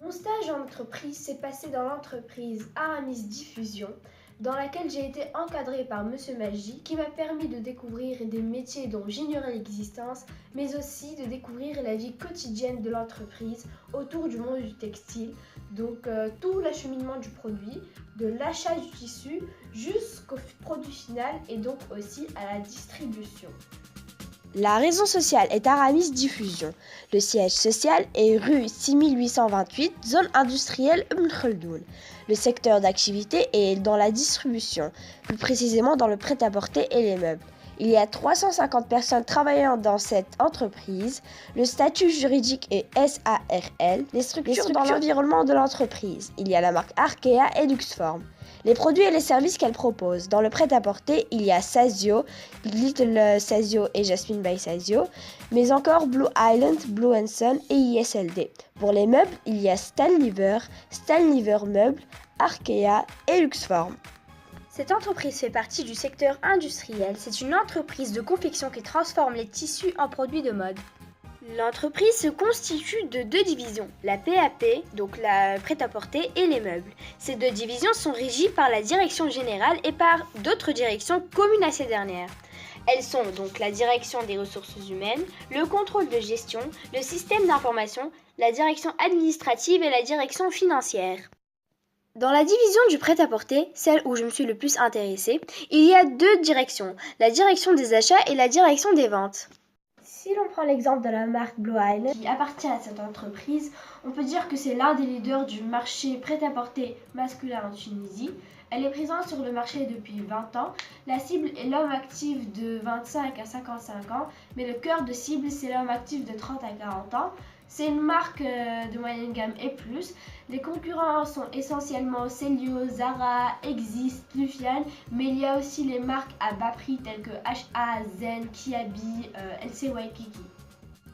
Mon stage en entreprise s'est passé dans l'entreprise Aramis Diffusion, dans laquelle j'ai été encadrée par Monsieur Maggi, qui m'a permis de découvrir des métiers dont j'ignorais l'existence, mais aussi de découvrir la vie quotidienne de l'entreprise autour du monde du textile, donc tout l'acheminement du produit, de l'achat du tissu jusqu'au produit final et donc aussi à la distribution. La raison sociale est Aramis Diffusion. Le siège social est rue 6828, zone industrielle Ibn Khaldoun. Le secteur d'activité est dans la distribution, plus précisément dans le prêt-à-porter et les meubles. Il y a 350 personnes travaillant dans cette entreprise. Le statut juridique est SARL. Les structures dans l'environnement de l'entreprise. Il y a la marque Arkea et Luxform. Les produits et les services qu'elle propose. Dans le prêt-à-porter, il y a Sazio, Little Sazio et Jasmine by Sazio, mais encore Blue Island, Blue Sun et ISLD. Pour les meubles, il y a Stanliver Meubles, Arkea et Luxform. Cette entreprise fait partie du secteur industriel. C'est une entreprise de confection qui transforme les tissus en produits de mode. L'entreprise se constitue de deux divisions, la PAP, donc la prêt-à-porter, et les meubles. Ces deux divisions sont régies par la direction générale et par d'autres directions communes à ces dernières. Elles sont donc la direction des ressources humaines, le contrôle de gestion, le système d'information, la direction administrative et la direction financière. Dans la division du prêt-à-porter, celle où je me suis le plus intéressée, il y a deux directions, la direction des achats et la direction des ventes. Si l'on prend l'exemple de la marque Blue Island qui appartient à cette entreprise, on peut dire que c'est l'un des leaders du marché prêt-à-porter masculin en Tunisie. Elle est présente sur le marché depuis 20 ans. La cible est l'homme actif de 25 à 55 ans, mais le cœur de cible, c'est l'homme actif de 30 à 40 ans. C'est une marque de moyenne gamme et plus. Les concurrents sont essentiellement Celio, Zara, Exist, Lufiane, mais il y a aussi les marques à bas prix telles que HA, Zen, Kiabi, LC Waikiki.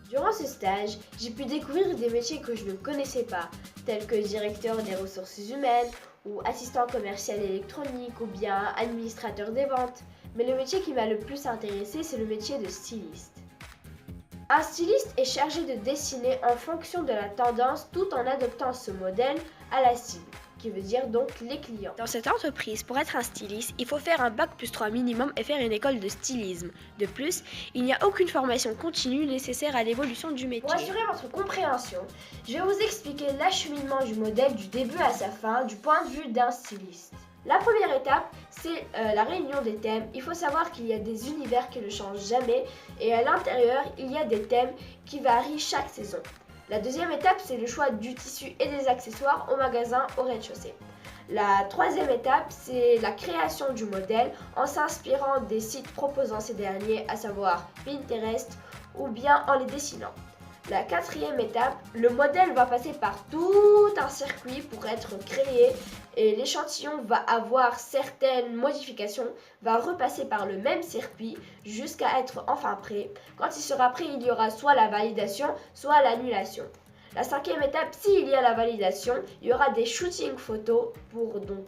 Durant ce stage, j'ai pu découvrir des métiers que je ne connaissais pas, tels que directeur des ressources humaines ou assistant commercial électronique ou bien administrateur des ventes. Mais le métier qui m'a le plus intéressé, c'est le métier de styliste. Un styliste est chargé de dessiner en fonction de la tendance tout en adoptant ce modèle à la cible, qui veut dire donc les clients. Dans cette entreprise, pour être un styliste, il faut faire un bac+3 minimum et faire une école de stylisme. De plus, il n'y a aucune formation continue nécessaire à l'évolution du métier. Pour assurer votre compréhension, je vais vous expliquer l'acheminement du modèle du début à sa fin du point de vue d'un styliste. La première étape, c'est la réunion des thèmes. Il faut savoir qu'il y a des univers qui ne changent jamais et à l'intérieur, il y a des thèmes qui varient chaque saison. La deuxième étape, c'est le choix du tissu et des accessoires au magasin au rez-de-chaussée. La troisième étape, c'est la création du modèle en s'inspirant des sites proposant ces derniers, à savoir Pinterest ou bien en les dessinant. La quatrième étape, le modèle va passer par tout un circuit pour être créé et l'échantillon va avoir certaines modifications, va repasser par le même circuit jusqu'à être enfin prêt. Quand il sera prêt, il y aura soit la validation, soit l'annulation. La cinquième étape, s'il y a la validation, il y aura des shootings photos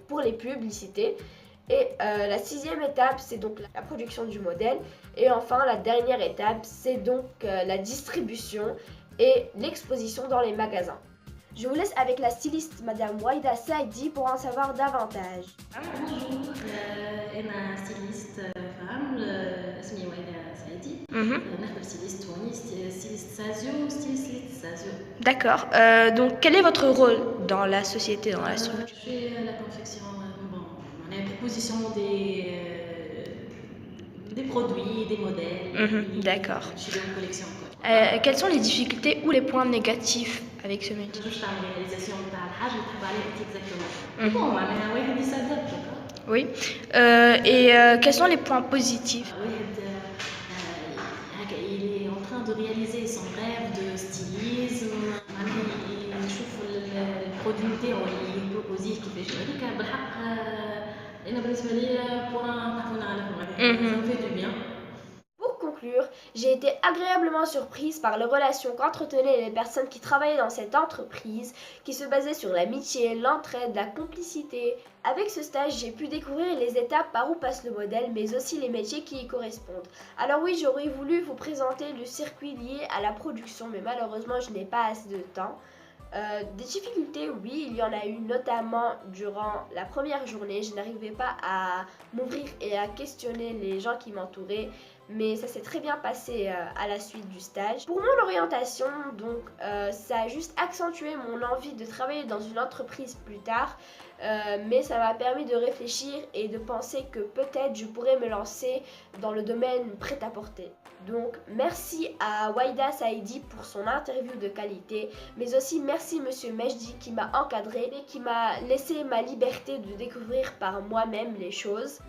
pour les publicités. Et la sixième étape, c'est donc la production du modèle. Et enfin, la dernière étape, c'est donc la distribution et l'exposition dans les magasins. Je vous laisse avec la styliste Madame Waïda Saidi pour en savoir davantage. Bonjour, أنا ستيليست فام اسمي وائلة سعيدي. نخدم ستيليست تونس, ستيليست سازيو, ستيليست سازيو. D'accord. Donc, quel est votre rôle dans la société, dans la structure? Je fais la confection, la proposition des produits, des modèles. D'accord. Je suis dans une collection. Quelles sont les difficultés ou les points négatifs avec ce métier? Je تعمل réalisation تاع الحاجة اللي تحب عليها exactement. Bon, معناها واحد يصدق. Oui. Et quels sont les points positifs? Il est en train de réaliser son rêve de stylisme. يشوف البرودوي نتاعو اللي يبروبوزيه كيفاش هذيك بالحق. أنا بالنسبة لي بوان تعاون عليهم. Ça me fait du bien. Pour conclure, j'ai été agréablement surprise par les relations qu'entretenaient les personnes qui travaillaient dans cette entreprise, qui se basaient sur l'amitié, l'entraide, la complicité. Avec ce stage, j'ai pu découvrir les étapes par où passe le modèle, mais aussi les métiers qui y correspondent. Alors oui, j'aurais voulu vous présenter le circuit lié à la production, mais malheureusement, je n'ai pas assez de temps. Des difficultés, oui, il y en a eu, notamment durant la première journée. Je n'arrivais pas à m'ouvrir et à questionner les gens qui m'entouraient, mais ça s'est très bien passé à la suite du stage. Pour mon orientation, donc, ça a juste accentué mon envie de travailler dans une entreprise plus tard, mais ça m'a permis de réfléchir et de penser que peut-être je pourrais me lancer dans le domaine prêt-à-porter. Donc merci à Waïda Saïdi pour son interview de qualité, mais aussi merci Monsieur Mejdi qui m'a encadré et qui m'a laissé ma liberté de découvrir par moi-même les choses.